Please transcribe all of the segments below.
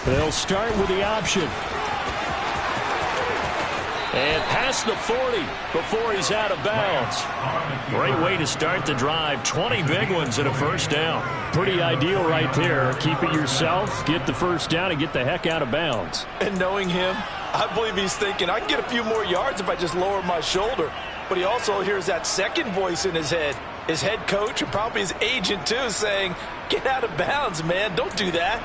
They'll start with the option. And past the 40 before he's out of bounds. Great way to start the drive. 20 big ones and a first down. Pretty ideal right there. Keep it yourself, get the first down, and get the heck out of bounds. And knowing him, I believe he's thinking, I can get a few more yards if I just lower my shoulder. But he also hears that second voice in his head. His head coach and probably his agent, too, saying, get out of bounds, man. Don't do that.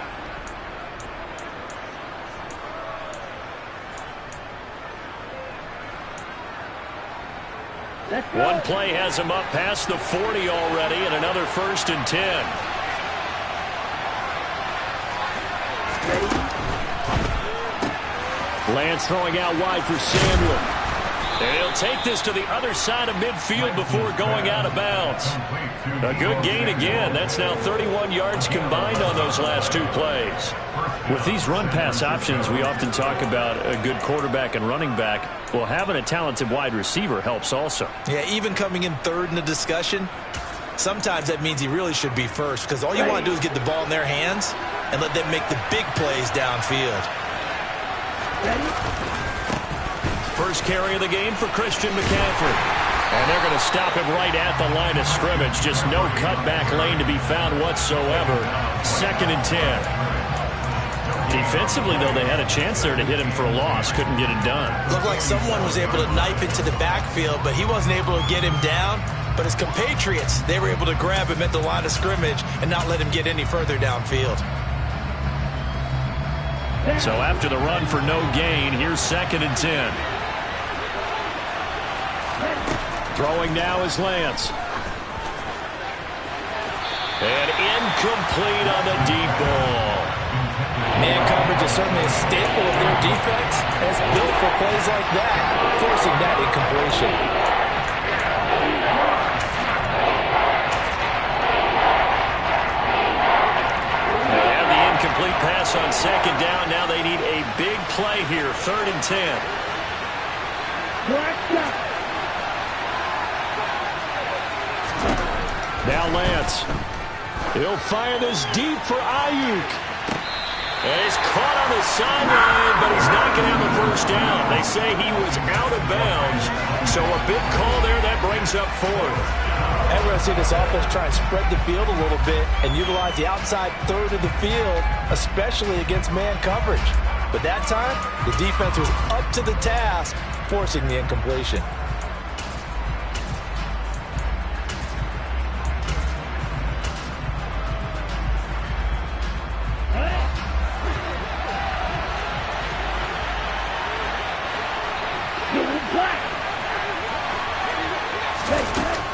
One play has him up past the 40 already, and another 1st and 10. Lance throwing out wide for Samuel. And he'll take this to the other side of midfield before going out of bounds. A good gain again. That's now 31 yards combined on those last 2 plays. With these run-pass options, we often talk about a good quarterback and running back. Well, having a talented wide receiver helps also. Yeah, even coming in third in the discussion, sometimes that means he really should be first, because all you want to do is get the ball in their hands and let them make the big plays downfield. First carry of the game for Christian McCaffrey. And they're going to stop him right at the line of scrimmage. Just no cutback lane to be found whatsoever. 2nd and 10. Defensively, though, they had a chance there to hit him for a loss. Couldn't get it done. Looked like someone was able to knife into the backfield, but he wasn't able to get him down. But his compatriots, they were able to grab him at the line of scrimmage and not let him get any further downfield. So after the run for no gain, here's 2nd and 10. Throwing now is Lance. And incomplete on the deep ball. Man coverage is certainly a staple of their defense, and it's built for plays like that, forcing that incompletion. They have the incomplete pass on 2nd down. Now they need a big play here, 3rd and 10. Now Lance. He'll fire this deep for Ayuk. And he's caught on the sideline, but he's not going to have the first down. They say he was out of bounds. So a big call there that brings up 4th. And we're going to see this offense try and spread the field a little bit and utilize the outside third of the field, especially against man coverage. But that time, the defense was up to the task, forcing the incompletion.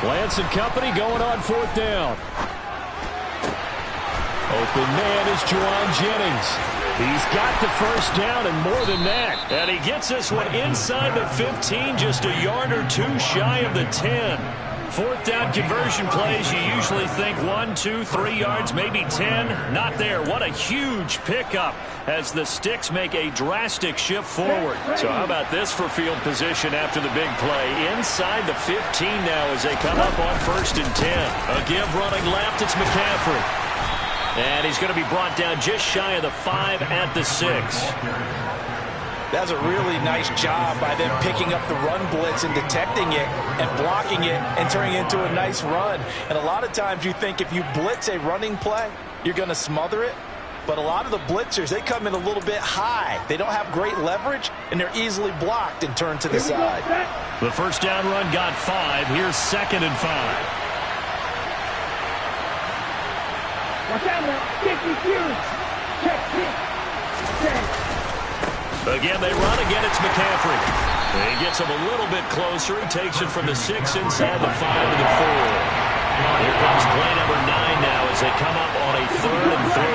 Lance and company going on 4th down. Open man is Juwan Jennings. He's got the first down and more than that. And he gets this one inside the 15, just a yard or 2 shy of the 10. 4th down conversion plays, you usually think 1, 2, 3 yards, maybe 10. Not there. What a huge pickup as the Sticks make a drastic shift forward. So how about this for field position after the big play? Inside the 15 now as they come up on 1st and 10. A give running left, it's McCaffrey. And he's going to be brought down just shy of the 5 at the 6. That's a really nice job by them picking up the run blitz and detecting it and blocking it and turning it into a nice run. And a lot of times you think if you blitz a running play, you're going to smother it. But a lot of the blitzers, they come in a little bit high. They don't have great leverage, and they're easily blocked and turned to the side. The first down run got 5. Here's 2nd and 5. Watch out now. 50 years. Check. Again, they run. Again, it's McCaffrey. He gets him a little bit closer. He takes it from the 6 inside the 5 to the 4. Here comes play number 9 now as they come up on a 3rd and 3.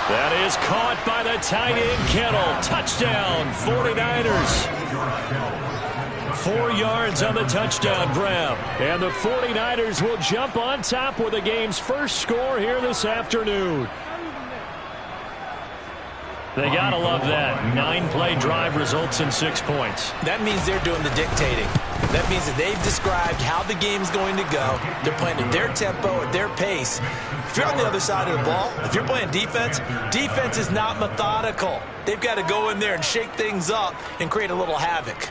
That is caught by the tight end Kittle. Touchdown, 49ers. 4 yards on the touchdown grab. And the 49ers will jump on top with the game's first score here this afternoon. They gotta love that. 9-play drive results in 6 points. That means they're doing the dictating. That means that they've described how the game's going to go. They're playing at their tempo, at their pace. If you're on the other side of the ball, if you're playing defense, defense is not methodical. They've got to go in there and shake things up and create a little havoc.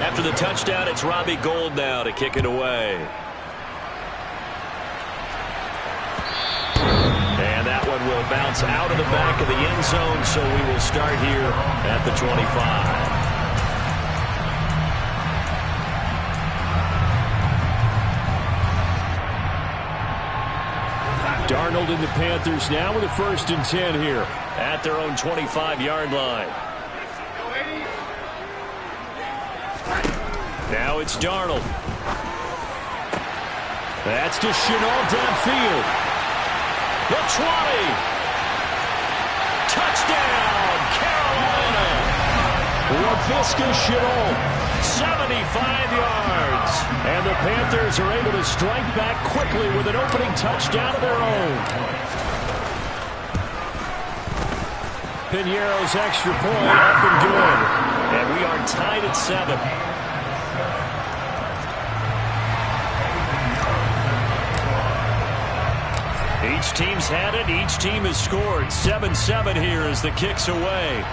After the touchdown, it's Robbie Gould now to kick it away. And that one will bounce out of the back of the end zone, so we will start here at the 25. Darnold and the Panthers now with a 1st and 10 here at their own 25-yard line. Now it's Darnold. That's to Chenault downfield. The 20. Touchdown, Carolina. LaVisca Chenault, 75 yards. And the Panthers are able to strike back quickly with an opening touchdown of their own. Piñeiro's extra point up and good. And we are tied at 7. Each team's had it. Each team has scored. 7-7 here as the kick's away.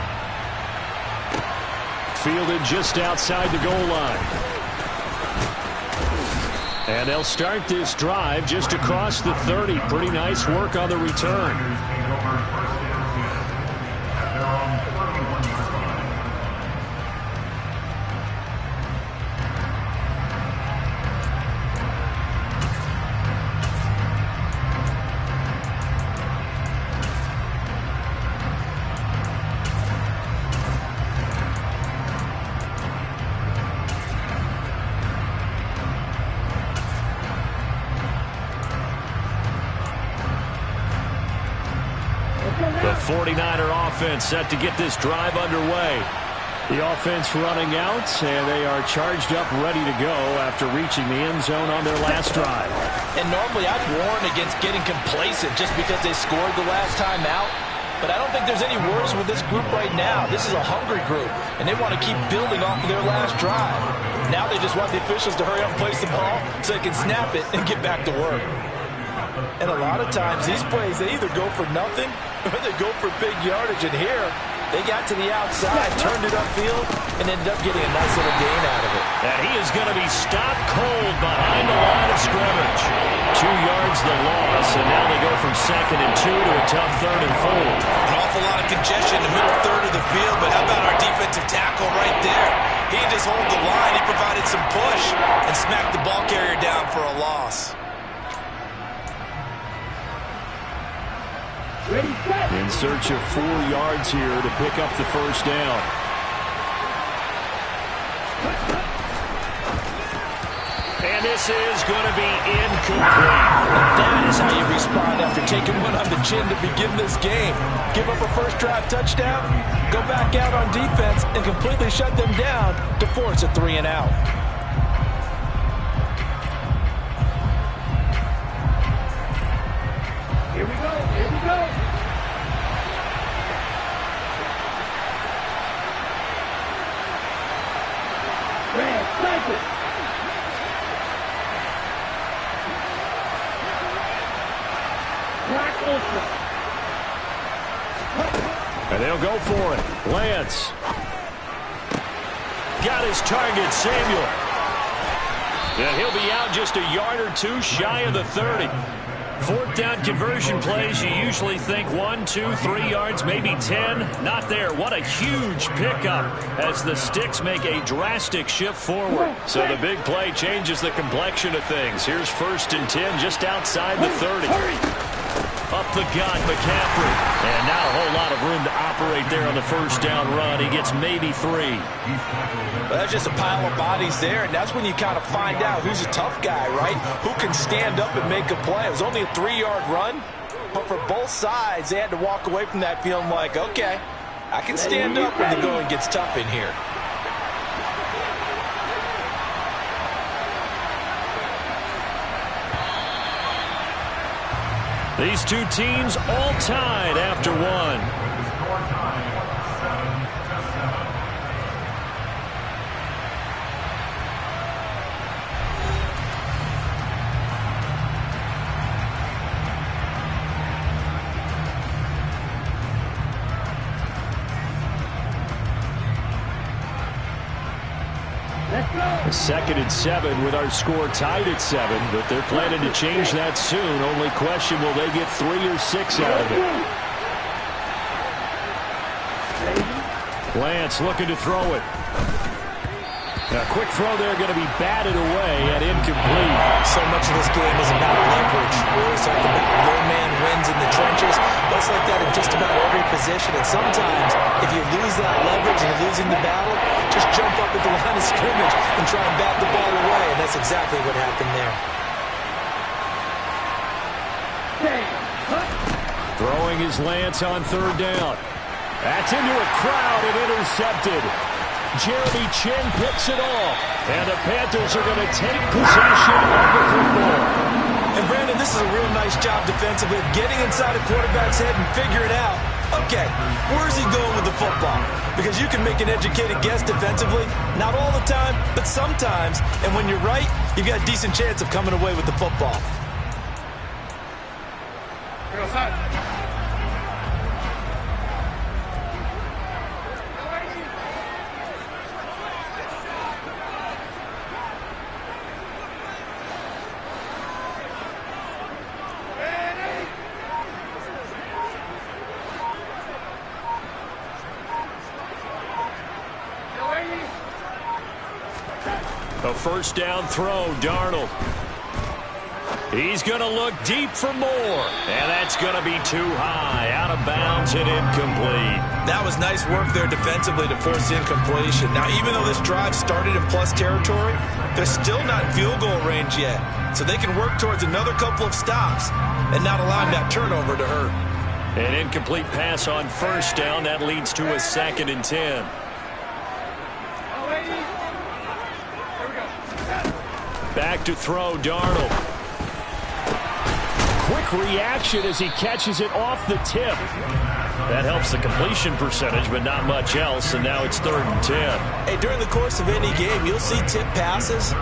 Fielded just outside the goal line. And they'll start this drive just across the 30. Pretty nice work on the return. The 49er offense set to get this drive underway. The offense running out, and they are charged up, ready to go after reaching the end zone on their last drive. And normally I'd warn against getting complacent just because they scored the last time out. But I don't think there's any worries with this group right now. This is a hungry group, and they want to keep building off of their last drive. Now they just want the officials to hurry up and place the ball so they can snap it and get back to work. And a lot of times these plays, they either go for nothing or they go for big yardage. And here, they got to the outside, turned it upfield, and ended up getting a nice little gain out of it. And he is going to be stopped cold behind the line of scrimmage. 2 yards the loss, and now they go from 2nd and 2 to a tough 3rd and 4. An awful lot of congestion in the middle third of the field, but how about our defensive tackle right there? He just hold the line. He provided some push and smacked the ball carrier down for a loss. In search of 4 yards here to pick up the 1st down. And this is going to be incomplete. That is how you respond after taking one on the chin to begin this game. Give up a first drive touchdown, go back out on defense, and completely shut them down to force a 3 and out. Here we go. Here we go. Red, sniper. Black ultra. And they'll go for it. Lance. Got his target, Samuel. And he'll be out just a yard or 2 shy of the 30. 4th down conversion plays, you usually think 1, 2, 3 yards, maybe 10. Not there. What a huge pickup as the Sticks make a drastic shift forward. So the big play changes the complexion of things. Here's 1st and 10 just outside the 30. Up the gut, McCaffrey. And not a whole lot of room to operate there on the 1st down run. He gets maybe 3. Well, that's just a pile of bodies there, and that's when you kind of find out who's a tough guy, right? Who can stand up and make a play. It was only a 3-yard run, but for both sides, they had to walk away from that feeling like, okay, I can stand up when the going gets tough in here. These two teams all tied after one. Second and 7 with our score tied at 7, but they're planning to change that soon. Only question, will they get 3 or 6 out of it? Lance looking to throw it. A quick throw there, going to be batted away and incomplete. So much of this game is about leverage. We always talk about low man wins in the trenches. It's like that in just about every position. And sometimes, if you lose that leverage and you're losing the battle, just jump up at the line of scrimmage and try and bat the ball away. And that's exactly what happened there. Throwing his Lance on third down. That's into a crowd and intercepted. Jeremy Chin picks it off. And the Panthers are going to take possession of the football. And Brandon, this is a real nice job defensively of getting inside a quarterback's head and figuring out, okay, where's he going with the football? Because you can make an educated guess defensively, not all the time, but sometimes. And when you're right, you've got a decent chance of coming away with the football. A first down throw, Darnold. He's going to look deep for more. And that's going to be too high. Out of bounds and incomplete. That was nice work there defensively to force incompletion. Now, even though this drive started in plus territory, they're still not in field goal range yet. So they can work towards another couple of stops and not allowing that turnover to hurt. An incomplete pass on first down. That leads to a 2nd and 10. Back to throw, Darnold. Quick reaction as he catches it off the tip. That helps the completion percentage, but not much else, and now it's 3rd and 10. Hey, during the course of any game, you'll see tip passes,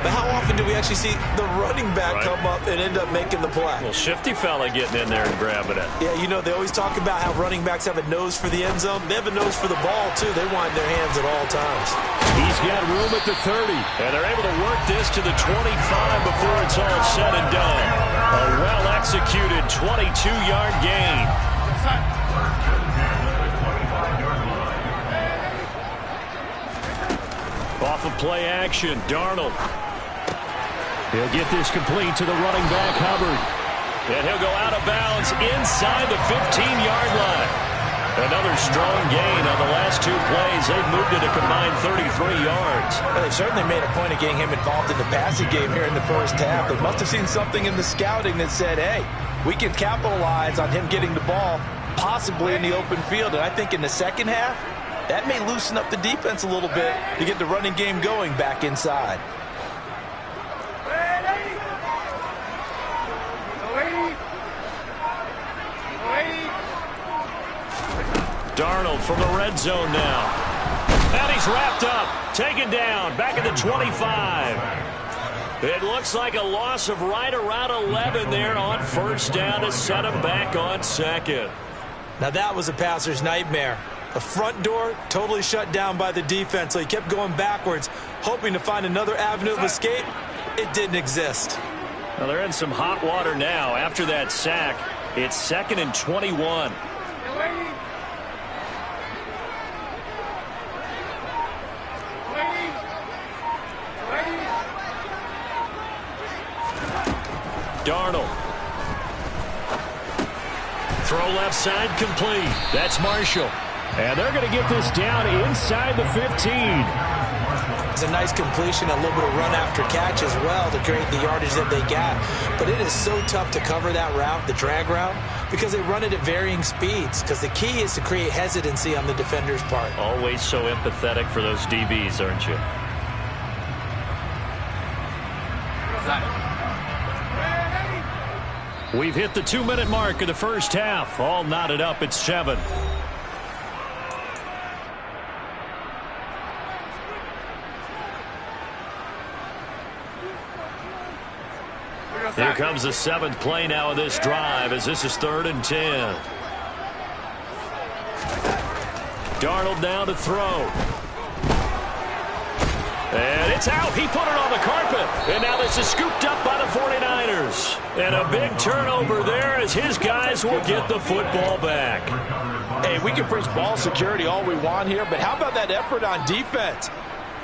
but how often do we actually see the running back come up and end up making the play? Well, shifty fella getting in there and grabbing it. Yeah, you know, they always talk about how running backs have a nose for the end zone. They have a nose for the ball, too. They want in their hands at all times. He's got room at the 30, and they're able to work this to the 25 before it's all said and done. A well-executed 22-yard gain. Off of play action, Darnold. He'll get this complete to the running back, Hubbard. And he'll go out of bounds inside the 15-yard line. Another strong gain on the last 2 plays. They've moved it a combined 33 yards. Well, they certainly made a point of getting him involved in the passing game here in the first half. They must have seen something in the scouting that said, hey, we can capitalize on him getting the ball possibly in the open field. And I think in the second half, that may loosen up the defense a little bit to get the running game going back inside. Darnold from the red zone now. And he's wrapped up, taken down, back at the 25. It looks like a loss of right around 11 there on first down to set him back on 2nd. Now that was a passer's nightmare. The front door totally shut down by the defense, so he kept going backwards, hoping to find another avenue of escape. It didn't exist. Well, they're in some hot water now. After that sack, it's 2nd and 21. Darnold. Throw left side complete. That's Marshall. And they're going to get this down inside the 15. was a nice completion, a little bit of run after catch as well to create the yardage that they got. But it is so tough to cover that route, the drag route, because they run it at varying speeds. Because the key is to create hesitancy on the defender's part. Always so empathetic for those DBs, aren't you? We've hit the 2-minute mark of the first half. All knotted up at 7. Here comes the 7th play now of this drive as this is 3rd and 10. Darnold down to throw. And it's out. He put it on the carpet. And now this is scooped up by the 49ers. And a big turnover there as his guys will get the football back. Hey, we can preach ball security all we want here, but how about that effort on defense?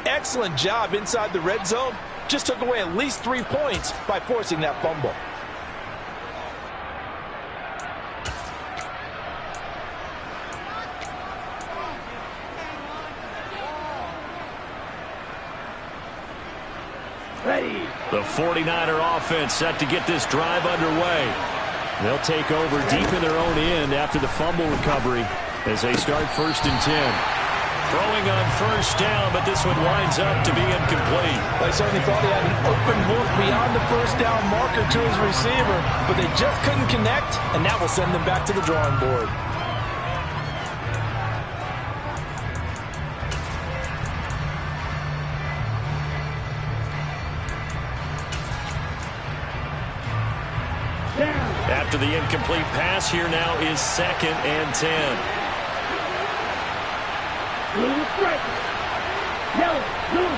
Excellent job inside the red zone. Just took away at least 3 points by forcing that fumble. Ready. The 49er offense set to get this drive underway. They'll take over deep in their own end after the fumble recovery as they start 1st and 10. Throwing on 1st down, but this one winds up to be incomplete. I certainly thought he had an open look beyond the 1st down marker to his receiver, but they just couldn't connect, and that will send them back to the drawing board. After the incomplete pass, here now is 2nd and 10. Blue strike. Yellow, blue.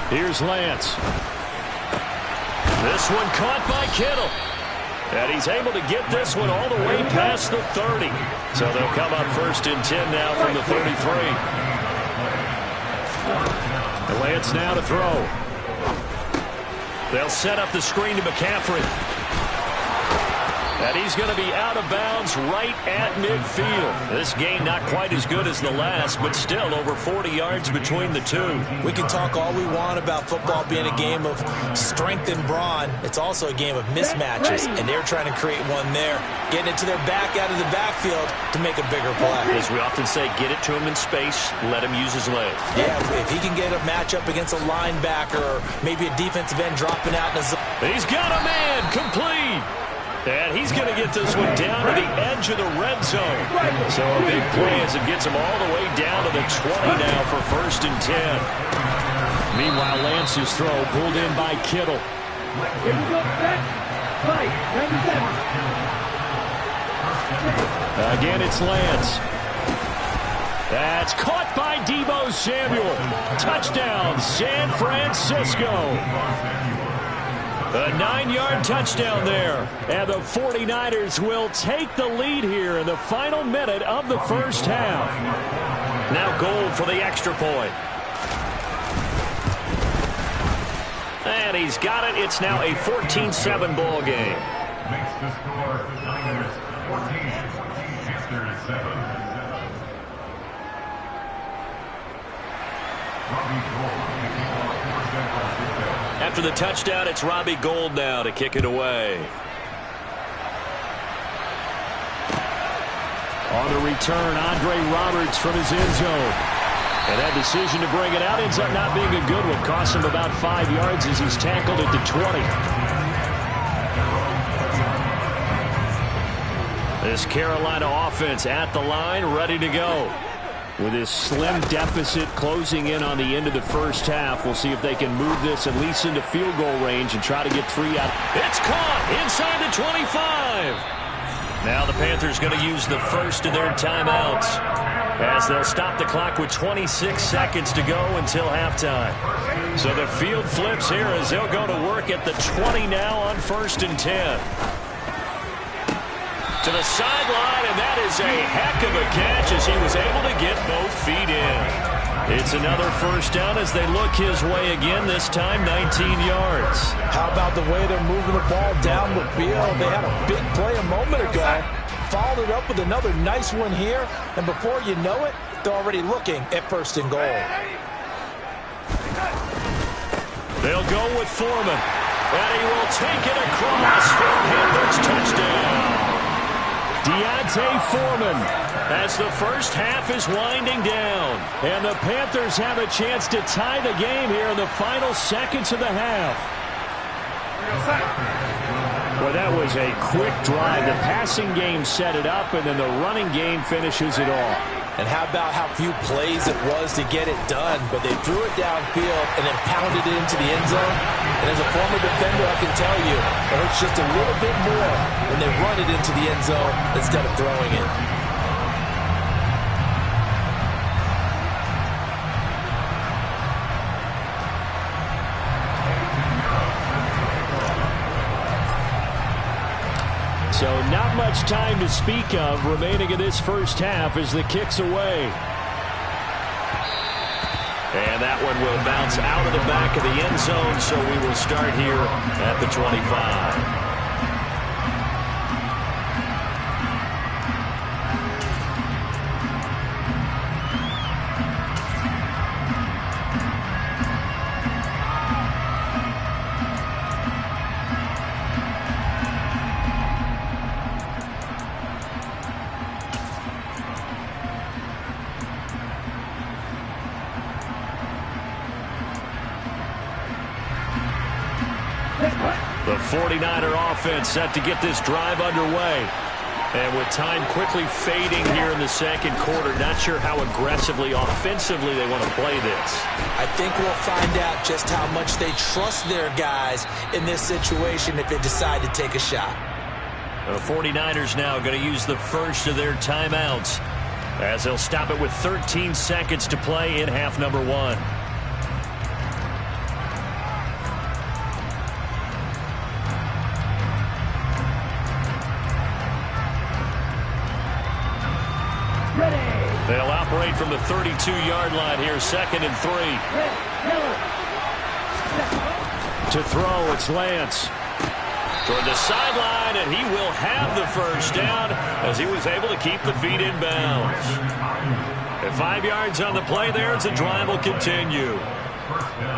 Here's Lance. This one caught by Kittle. And he's able to get this one all the way past the 30. So they'll come up 1st and 10 now from the 33. And Lance now to throw. They'll set up the screen to McCaffrey. And he's going to be out of bounds right at midfield. This game not quite as good as the last, but still over 40 yards between the two. We can talk all we want about football being a game of strength and brawn. It's also a game of mismatches, and they're trying to create one there, getting it to their back out of the backfield to make a bigger play. As we often say, get it to him in space, let him use his legs. Yeah, if he can get a matchup against a linebacker or maybe a defensive end dropping out in a zone. He's got a man, complete. And he's going to get this one down to the edge of the red zone. So a big play as it gets him all the way down to the 20 now for 1st and 10. Meanwhile, Lance's throw pulled in by Kittle. Here we go, set. Fight. 97. Again, it's Lance. That's caught by Deebo Samuel. Touchdown, San Francisco. A 9-yard touchdown there. And the 49ers will take the lead here in the final minute of the first half. Now Gold for the extra point. And he's got it. It's now a 14-7 ball game. Makes the score Niners 14, Panthers 7. Robbie Gold kicking off for San Francisco. After the touchdown, it's Robbie Gold now to kick it away. On the return, Andre Roberts from his end zone. And that decision to bring it out ends up not being a good one. Costs him about 5 yards as he's tackled at the 20. This Carolina offense at the line, ready to go. With this slim deficit closing in on the end of the first half, we'll see if they can move this at least into field goal range and try to get 3 out. It's caught inside the 25. Now the Panthers going to use the first of their timeouts as they'll stop the clock with 26 seconds to go until halftime. So the field flips here as they'll go to work at the 20 now on 1st and 10. To the sideline, and that is a heck of a catch as he was able to get both feet in. It's another first down as they look his way again, this time 19 yards. How about the way they're moving the ball down the field? They had a big play a moment ago. followed it up with another nice one here, and before you know it, they're already looking at 1st and goal. They'll go with Foreman, and he will take it across for a Panthers touchdown. Deontay Foreman, as the first half is winding down, and the Panthers have a chance to tie the game here in the final seconds of the half. Well, that was a quick drive. The passing game set it up, and then the running game finishes it off. And how about how few plays it was to get it done, but they threw it downfield and then pounded it into the end zone. And as a former defender, I can tell you, it hurts just a little bit more when they run it into the end zone instead of throwing it. So not much time to speak of remaining in this first half as the kick's away. And that one will bounce out of the back of the end zone, so we will start here at the 25. The 49er offense set to get this drive underway. And with time quickly fading here in the second quarter, not sure how aggressively, offensively they want to play this. I think we'll find out just how much they trust their guys in this situation if they decide to take a shot. The 49ers now going to use the first of their timeouts as they'll stop it with 13 seconds to play in half number 1. They'll operate from the 32-yard line here, 2nd and 3. To throw, it's Lance. Toward the sideline, and he will have the first down as he was able to keep the feet in bounds. At 5 yards on the play there, as the drive will continue.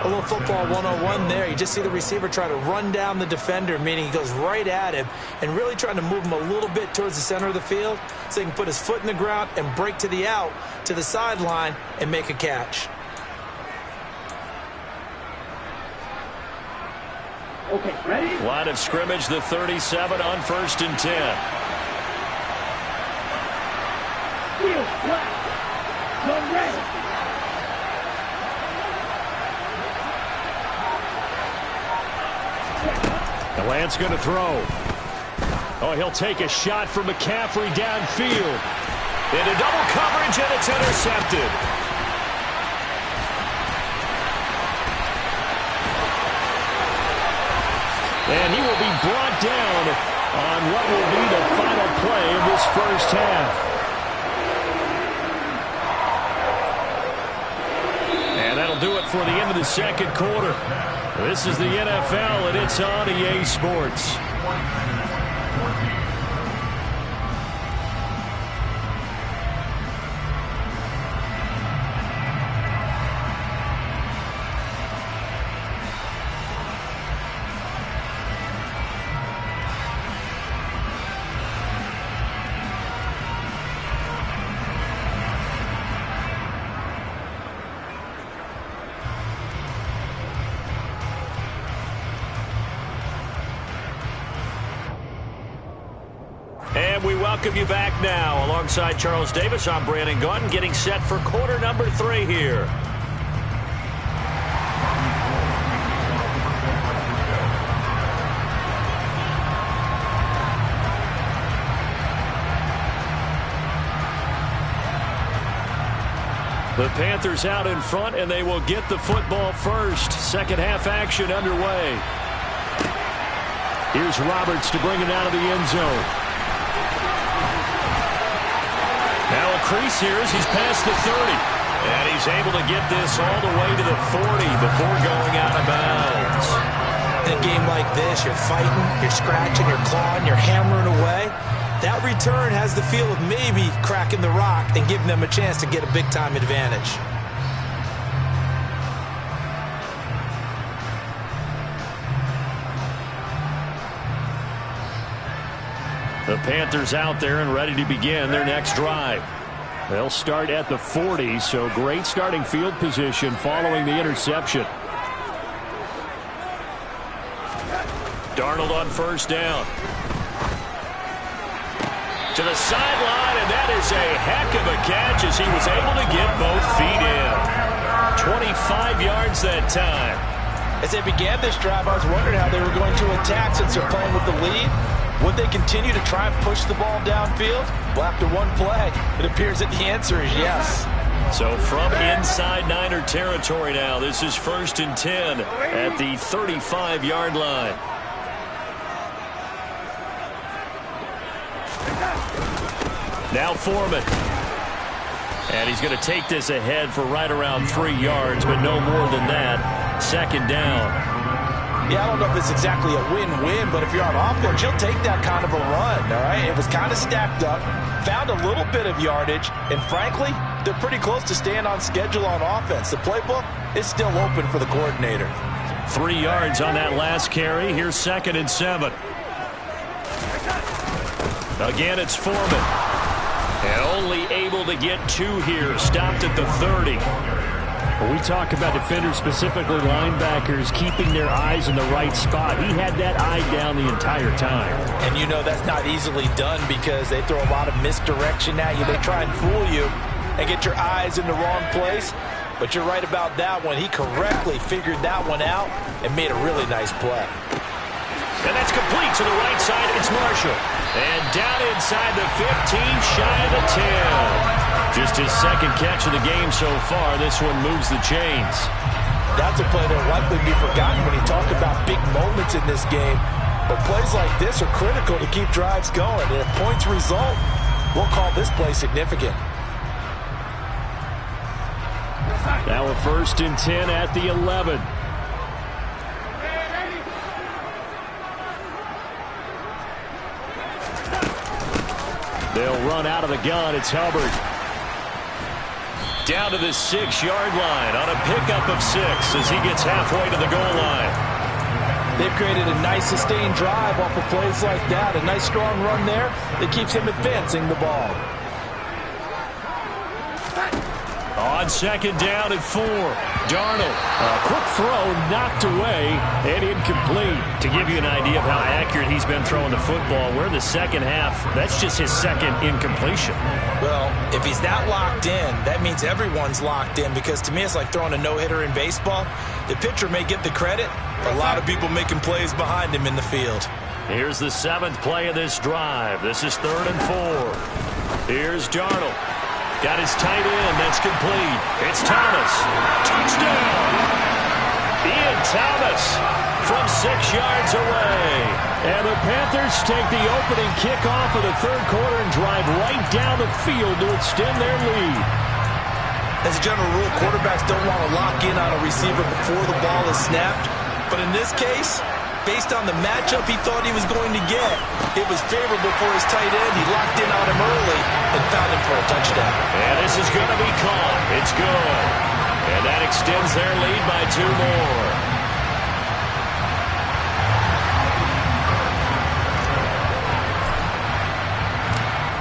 A little football 101 there. You just see the receiver try to run down the defender, meaning he goes right at him and really trying to move him a little bit towards the center of the field so he can put his foot in the ground and break to the out, to the sideline, and make a catch. Okay, ready? Line of scrimmage, the 37 on 1st and 10. Field, left. Run ready. The Lance going to throw. Oh, he'll take a shot from McCaffrey downfield. Into double coverage, and it's intercepted. And he will be brought down on what will be the final play of this first half. And that'll do it for the end of the second quarter. This is the NFL, and it's on EA Sports. And we welcome you back now. Alongside Charles Davis, I'm Brandon Gaudin, getting set for quarter number 3 here. The Panthers out in front, and they will get the football first. Second half action underway. Here's Roberts to bring it out of the end zone. Now a crease here as he's past the 30. And he's able to get this all the way to the 40 before going out of bounds. In a game like this, you're fighting, you're scratching, you're clawing, you're hammering away. That return has the feel of maybe cracking the rock and giving them a chance to get a big-time advantage. The Panthers out there and ready to begin their next drive. They'll start at the 40, so great starting field position following the interception. Darnold on first down. To the sideline, and that is a heck of a catch as he was able to get both feet in. 25 yards that time. As they began this drive, I was wondering how they were going to attack since they're playing with the lead. Would they continue to try and push the ball downfield? Well, after one play, it appears that the answer is yes. So from inside Niner territory now, this is 1st and 10 at the 35-yard line. Now Foreman. And he's going to take this ahead for right around 3 yards, but no more than that. 2nd down. Yeah, I don't know if it's exactly a win-win, but if you're on offense, you'll take that kind of a run, all right? It was kind of stacked up, found a little bit of yardage, and frankly, they're pretty close to staying on schedule on offense. The playbook is still open for the coordinator. 3 yards on that last carry. Here's 2nd and 7. Again, it's Foreman. And only able to get 2 here. Stopped at the 30. When we talk about defenders, specifically linebackers, keeping their eyes in the right spot, he had that eye down the entire time. And you know that's not easily done because they throw a lot of misdirection at you. They try and fool you and get your eyes in the wrong place. But you're right about that one. He correctly figured that one out and made a really nice play. And that's complete to the right side. It's Marshall. And down inside the 15, shy of the 10. Just his 2nd catch of the game so far. This one moves the chains. That's a play that will likely be forgotten when you talk about big moments in this game. But plays like this are critical to keep drives going. And if points result, we'll call this play significant. Now a 1st and 10 at the 11. They'll run out of the gun. It's Hubbard. Down to the 6-yard line on a pickup of 6 as he gets halfway to the goal line. They've created a nice sustained drive off of plays like that. A nice strong run there that keeps him advancing the ball. On 2nd down at 4. Darnold. A quick throw knocked away and incomplete. To give you an idea of how accurate he's been throwing the football, we're in the 2nd half. That's just his 2nd incompletion. Well, if he's that locked in, that means everyone's locked in because to me it's like throwing a no-hitter in baseball. The pitcher may get the credit, but a lot of people making plays behind him in the field. Here's the 7th play of this drive. This is 3rd and 4. Here's Darnold. Got his tight end. That's complete. It's Thomas. Touchdown! Ian Thomas from 6 yards away. And the Panthers take the opening kickoff of the 3rd quarter and drive right down the field to extend their lead. As a general rule, quarterbacks don't want to lock in on a receiver before the ball is snapped. But in this case, based on the matchup he thought he was going to get, it was favorable for his tight end. He locked in on him early and found him for a touchdown. And this is going to be caught. It's good. And that extends their lead by 2 more.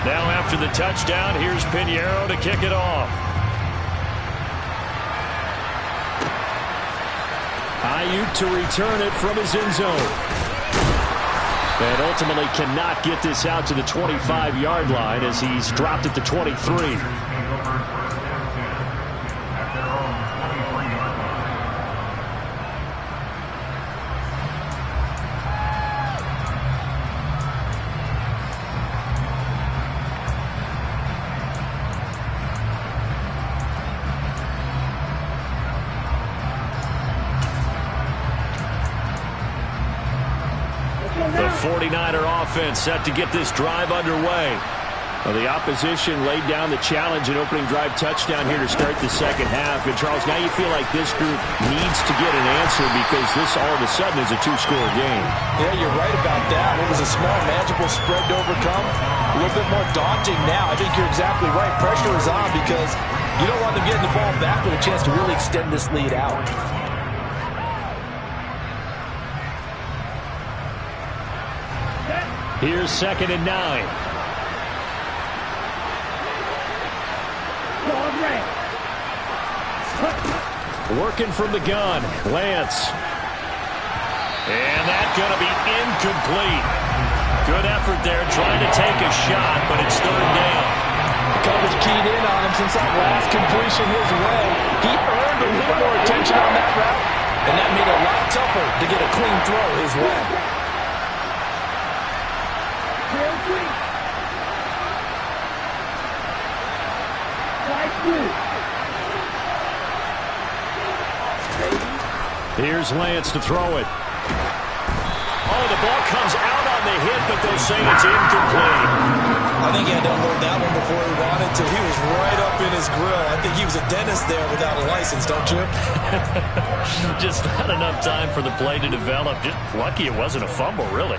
Now after the touchdown, here's Pinheiro to kick it off. Ayuk to return it from his end zone. And ultimately cannot get this out to the 25-yard line as he's dropped at the 23. The 49er offense set to get this drive underway. Well, the opposition laid down the challenge and opening drive touchdown here to start the second half. And, Charles, now you feel like this group needs to get an answer because this all of a sudden is a two-score game. Yeah, you're right about that. It was a small, manageable spread to overcome. A little bit more daunting now. I think you're exactly right. Pressure is on because you don't want them getting the ball back with a chance to really extend this lead out. Here's 2nd and 9. Working from the gun, Lance. And that's going to be incomplete. Good effort there, trying to take a shot, but it's 3rd down. The coverage keyed in on him since that last completion his way. He earned a little more attention on that route, and that made it a lot tougher to get a clean throw his way. Here's Lance to throw it. Oh, the ball comes out on the hit, but they'll say it's incomplete. I think he had to unload that one before he wanted to. He was right up in his grill. I think he was a dentist there without a license, don't you? Just not enough time for the play to develop. Just lucky it wasn't a fumble, really.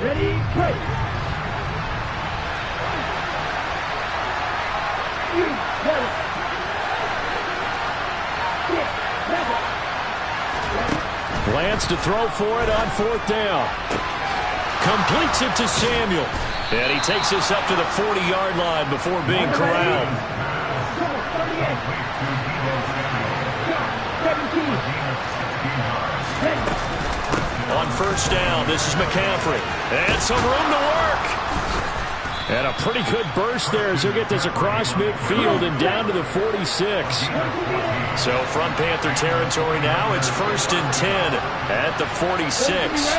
Ready, play. Lance to throw for it on 4th down. Completes it to Samuel. And he takes this up to the 40-yard line before being corralled. On 1st down, this is McCaffrey. And some room to work. And a pretty good burst there as he'll get this across midfield and down to the 46. So from Panther territory now, it's 1st and 10 at the 46.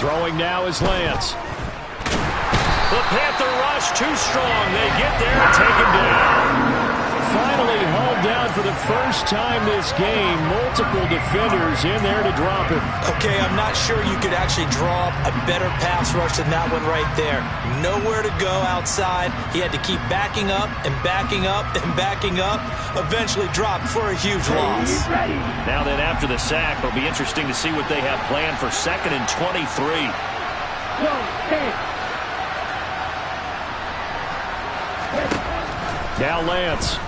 Throwing now is Lance. The Panther rush too strong. They get there and take him down. Finally hauled down for the first time this game. Multiple defenders in there to drop him. Okay, I'm not sure you could actually draw up a better pass rush than that one right there. Nowhere to go outside. He had to keep backing up and backing up and backing up. Eventually dropped for a huge loss. Now then, after the sack, it'll be interesting to see what they have planned for 2nd and 23. Now Lance.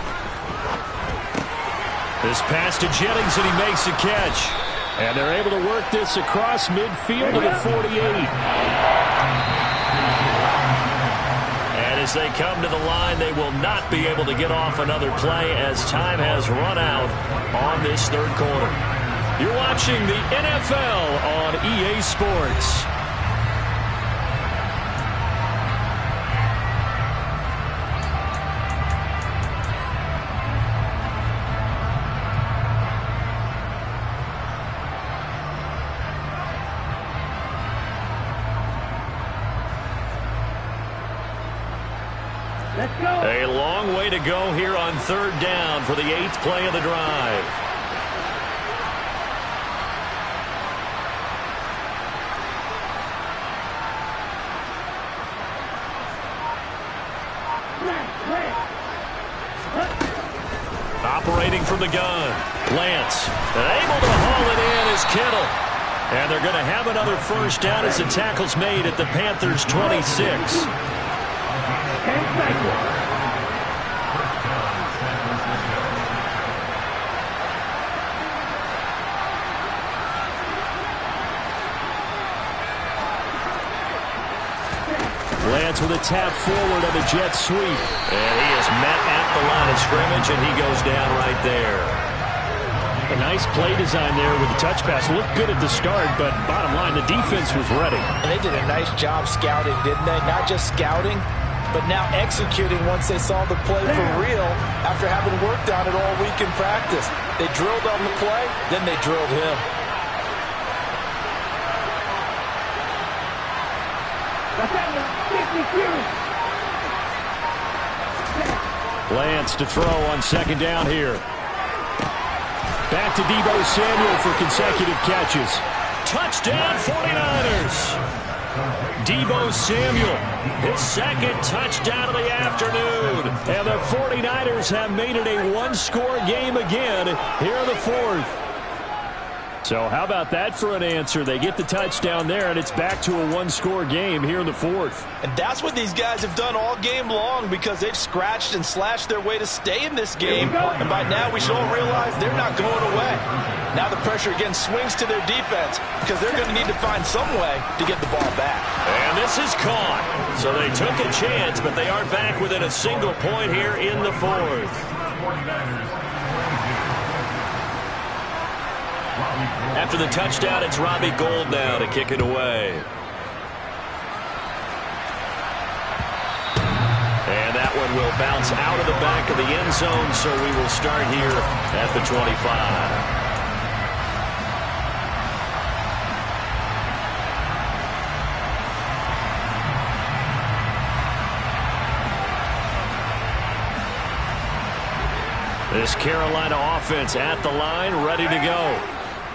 This pass to Jennings, and he makes a catch. And they're able to work this across midfield to the 48. And as they come to the line, they will not be able to get off another play as time has run out on this 3rd quarter. You're watching the NFL on EA Sports. A long way to go here on 3rd down for the 8th play of the drive. Operating from the gun, Lance, able to haul it in is Kittle. And they're going to have another 1st down as the tackle's made at the Panthers' 26. Lance with a tap forward on the jet sweep. And he is met at the line of scrimmage, and he goes down right there. A nice play design there with the touch pass. Looked good at the start, but bottom line, the defense was ready. And they did a nice job scouting, didn't they? Not just scouting, but now executing once they saw the play for real after having worked on it all week in practice. They drilled on the play, then they drilled him. Lance to throw on second down here. Back to Deebo Samuel for consecutive catches. Touchdown 49ers. Deebo Samuel, his second touchdown of the afternoon. And the 49ers have made it a one-score game again here in the fourth. So how about that for an answer? They get the touchdown there, and it's back to a one-score game here in the fourth. And that's what these guys have done all game long, because they've scratched and slashed their way to stay in this game. And by now we should all realize they're not going away. Now the pressure again swings to their defense, because they're going to need to find some way to get the ball back. And this is caught. So they took a chance, but they aren't back within a single point here in the fourth. After the touchdown, it's Robbie Gould now to kick it away. And that one will bounce out of the back of the end zone, so we will start here at the 25. This Carolina offense at the line, ready to go.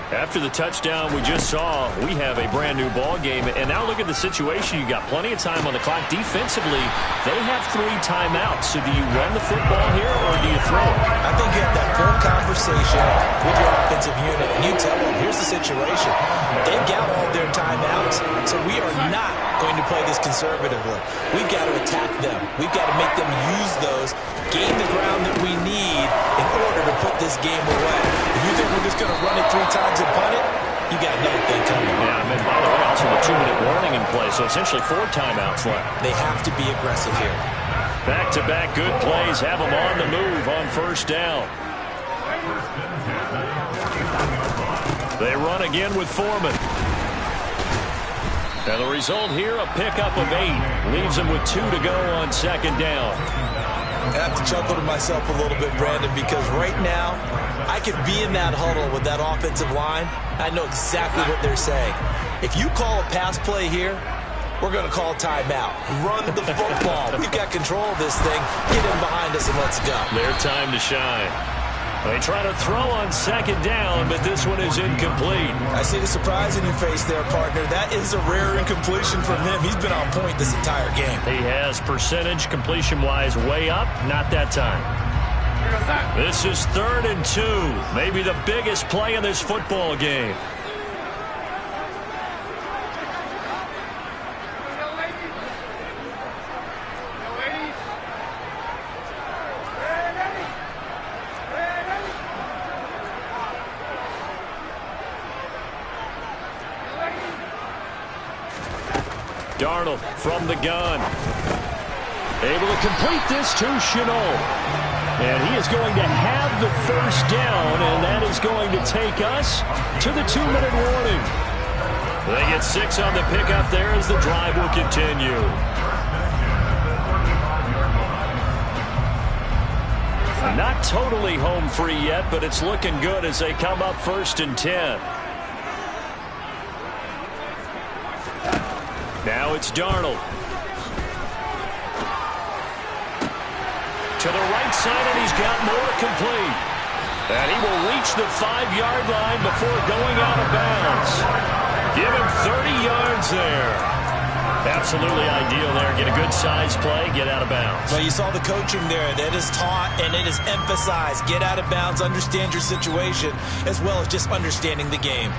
After the touchdown we just saw, we have a brand new ball game. And now look at the situation. You got plenty of time on the clock. Defensively, they have 3 timeouts. So do you run the football here or do you throw it? I think you have that full conversation with your offensive unit, and you tell them, here's the situation. They've got all their timeouts, so we are not going to play this conservatively. We've got to attack them. We've got to make them use those, gain the ground that we need in order to put this game away. If you think we're just going to run it 3 times and punt it, you got another thing coming. Yeah, and by the way, also the 2-minute warning in play, so essentially 4 timeouts left. They have to be aggressive here. Back-to-back good plays have them on the move on first down. They run again with Foreman. And the result here, a pickup of 8. Leaves them with 2 to go on second down. I have to chuckle to myself a little bit, Brandon, because right now I could be in that huddle with that offensive line. I know exactly what they're saying. If you call a pass play here, we're going to call timeout. Run the football. We've got control of this thing. Get in behind us and let's go. Their time to shine. They try to throw on second down, but this one is incomplete. I see the surprise in your face there, partner. That is a rare incompletion from him. He's been on point this entire game. He has percentage completion-wise way up. Not that time. This is 3rd and 2. Maybe the biggest play in this football game. Darnold from the gun. Able to complete this to Shenault. And he is going to have the first down, and that is going to take us to the 2-minute warning. They get 6 on the pickup there as the drive will continue. Not totally home free yet, but it's looking good as they come up 1st and 10. Now it's Darnold. To the right side, and he's got more to complete. And he will reach the 5-yard line before going out of bounds. Give him 30 yards there. Absolutely ideal there. Get a good size play, get out of bounds. Well, you saw the coaching there. That is taught and it is emphasized. Get out of bounds, understand your situation, as well as just understanding the game.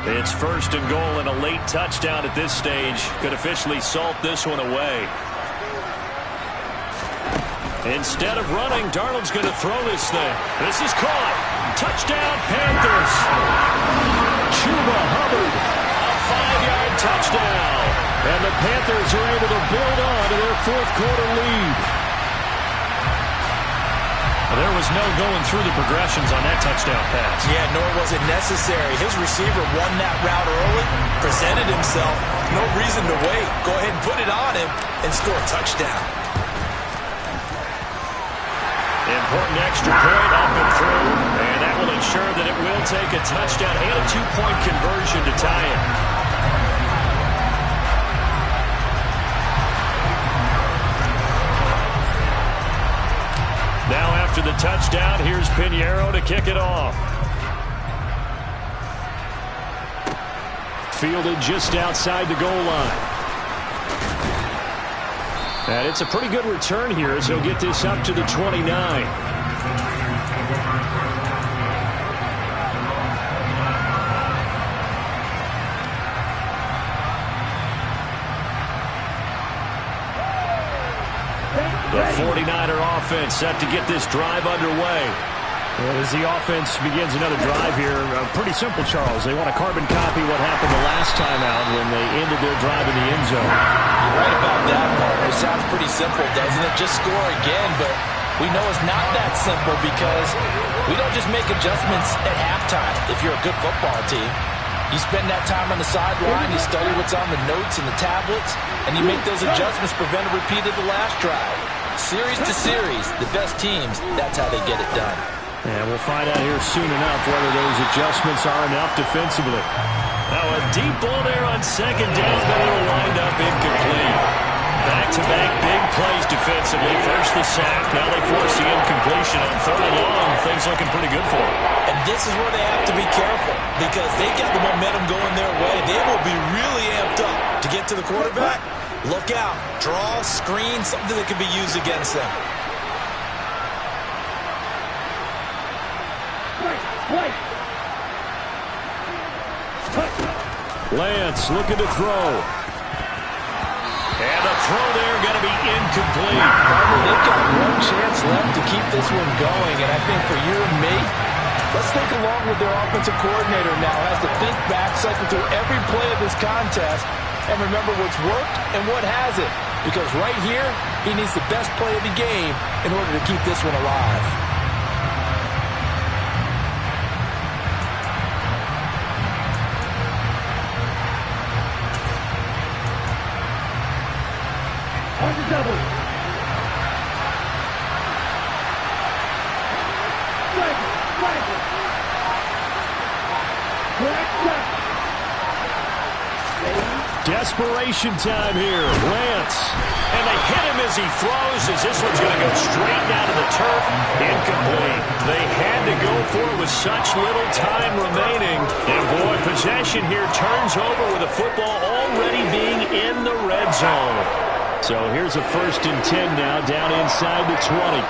It's 1st and goal, and a late touchdown at this stage could officially salt this one away. Instead of running, Darnold's going to throw this thing. This is caught. Touchdown, Panthers. Chuba Hubbard, a 5-yard touchdown. And the Panthers are able to build on to their 4th quarter lead. There was no going through the progressions on that touchdown pass. Yeah, nor was it necessary. His receiver won that route early, presented himself, no reason to wait. Go ahead and put it on him and score a touchdown. Important extra point up and through, and that will ensure that it will take a touchdown and a 2-point conversion to tie it. Now after the touchdown, here's Pinheiro to kick it off. Fielded just outside the goal line. And it's a pretty good return here as he'll get this up to the 29. The 49er offense set to get this drive underway. As the offense begins another drive here, pretty simple, Charles. They want to carbon copy what happened the last time out when they ended their drive in the end zone. You're right about that, partner. It sounds pretty simple, doesn't it? Just score again, but we know it's not that simple because we don't just make adjustments at halftime if you're a good football team. You spend that time on the sideline, you study what's on the notes and the tablets, and you make those adjustments to prevent a repeat of the last drive. Series to series, the best teams, that's how they get it done. And we'll find out here soon enough whether those adjustments are enough defensively. Now a deep ball there on second down, but it'll wind up incomplete. Back-to-back big plays defensively. First the sack, now they force the incompletion on third and long. Things looking pretty good for them. And this is where they have to be careful because they got the momentum going their way. They will be really amped up to get to the quarterback. Look out. Draw, screen, something that can be used against them. Lance looking to throw. And the throw there going to be incomplete. They've got one chance left to keep this one going, and I think for you and me, let's think along with their offensive coordinator now has to think back, cycle through every play of this contest, and remember what's worked and what hasn't. Because right here, he needs the best play of the game in order to keep this one alive. On the double. Desperation time here. Lance. And they hit him as he throws as this one's going to go straight down to the turf. Incomplete. They had to go for it with such little time remaining. And boy, possession here turns over with the football already being in the red zone. So here's a 1st and 10 now down inside the 20.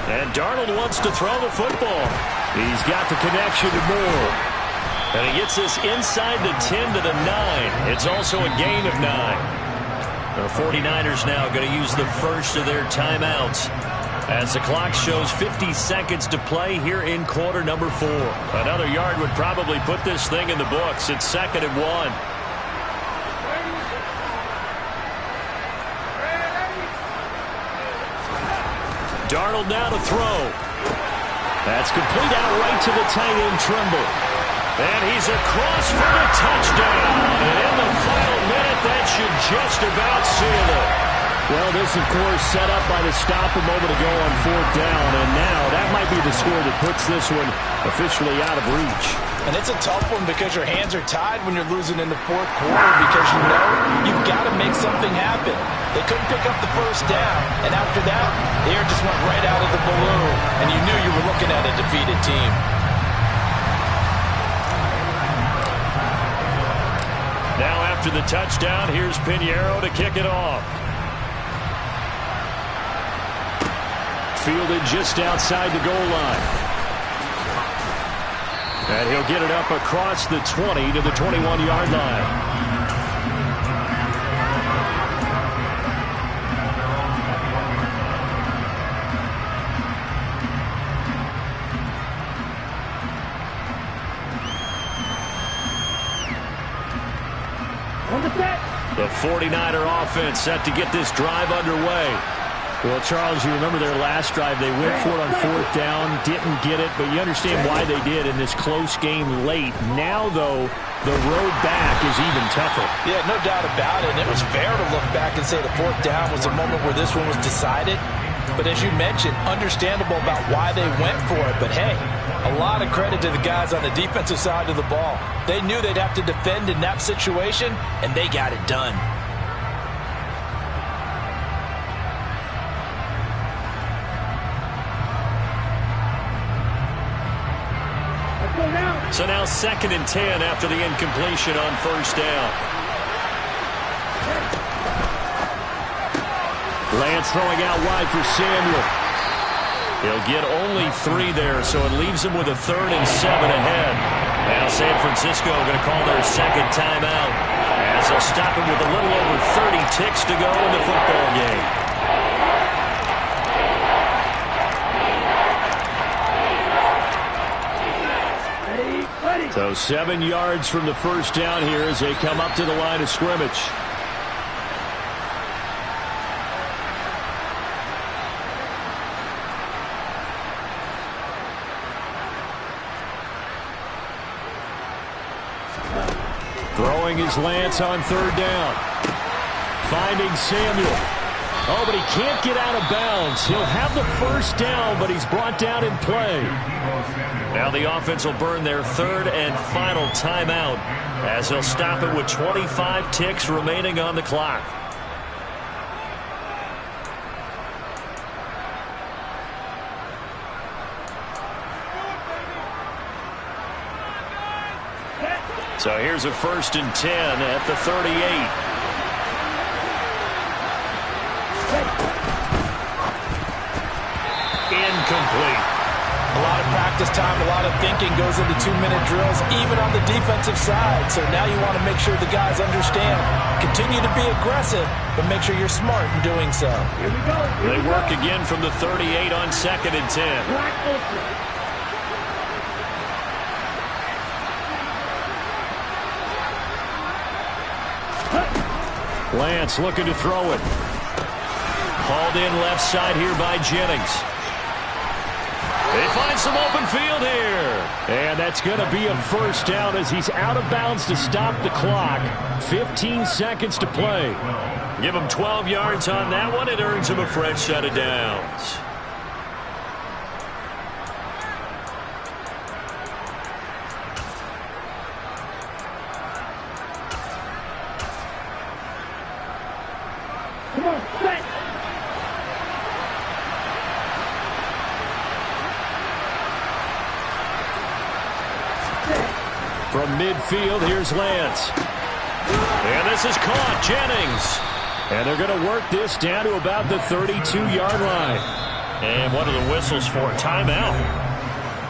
And Darnold wants to throw the football. He's got the connection to Moore. And he gets this inside the 10 to the 9. It's also a gain of 9. The 49ers now going to use the first of their timeouts as the clock shows 50 seconds to play here in quarter number 4. Another yard would probably put this thing in the books. It's 2nd and 1. Darnold now to throw. That's complete out right to the tight end, Trimble. And he's across for the touchdown. And in the final minute, that should just about seal it. Well, this, of course, set up by the stop a moment ago on 4th down. And now that might be the score that puts this one officially out of reach. And it's a tough one because your hands are tied when you're losing in the 4th quarter because you know you've got to make something happen. They couldn't pick up the 1st down, and after that, the air just went right out of the balloon, and you knew you were looking at a defeated team. Now after the touchdown, here's Pinheiro to kick it off. Fielded just outside the goal line. And he'll get it up across the 20 to the 21-yard line. 49er offense set to get this drive underway. Well, Charles, you remember their last drive. They went for it on 4th down, didn't get it, but you understand why they did in this close game late. Now, though, the road back is even tougher. Yeah, no doubt about it. And it was fair to look back and say the 4th down was a moment where this one was decided. But as you mentioned, understandable about why they went for it. But, hey, a lot of credit to the guys on the defensive side of the ball. They knew they'd have to defend in that situation, and they got it done. So now 2nd and 10 after the incompletion on 1st down. Lance throwing out wide for Samuel. He'll get only 3 there, so it leaves him with a 3rd and 7 ahead. Now San Francisco going to call their 2nd timeout as they'll stop him with a little over 30 ticks to go in the football game. So 7 yards from the 1st down here as they come up to the line of scrimmage. Throwing his Lance on 3rd down. Finding Samuel. Oh, but he can't get out of bounds. He'll have the 1st down, but he's brought down in play. Now the offense will burn their 3rd and final timeout as they'll stop it with 25 ticks remaining on the clock. So here's a 1st and 10 at the 38. Incomplete. A lot of practice time, a lot of thinking goes into 2-minute drills, even on the defensive side. So now you want to make sure the guys understand. Continue to be aggressive, but make sure you're smart in doing so. Here we go. They work again from the 38 on 2nd and 10. Black open. Lance looking to throw it. Hauled in left side here by Jennings. They find some open field here. And that's going to be a 1st down as he's out of bounds to stop the clock. 15 seconds to play. Give him 12 yards on that one. It earns him a fresh set of downs. Come on, set. From midfield, here's Lance. And this is caught. Jennings. And they're going to work this down to about the 32-yard line. And what are the whistles for? Timeout.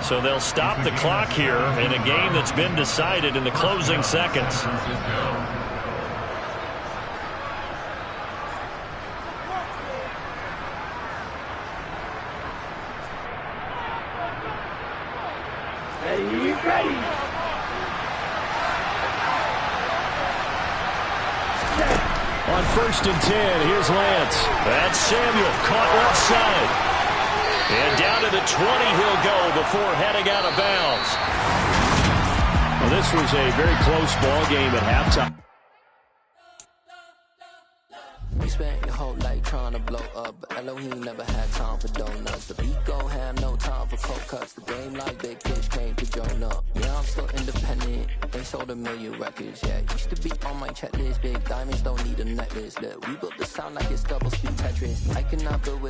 So they'll stop the clock here in a game that's been decided in the closing seconds. Ready. On 1st and 10, here's Lance. That's Samuel, caught left side. And down to the 20 he'll go before heading out of bounds. Well, this was a very close ball game at halftime. You spent your whole life trying to blow up, but Elohim never had time for donuts. The beat gon' have no time for cold cuts. The game like Big Pitch came to join up. Yeah, I'm still independent. They sold 1 million records. Yeah, used to be on my checklist. Big diamonds don't need a necklace. Look, we built the sound like it's double speed Tetris. I cannot build with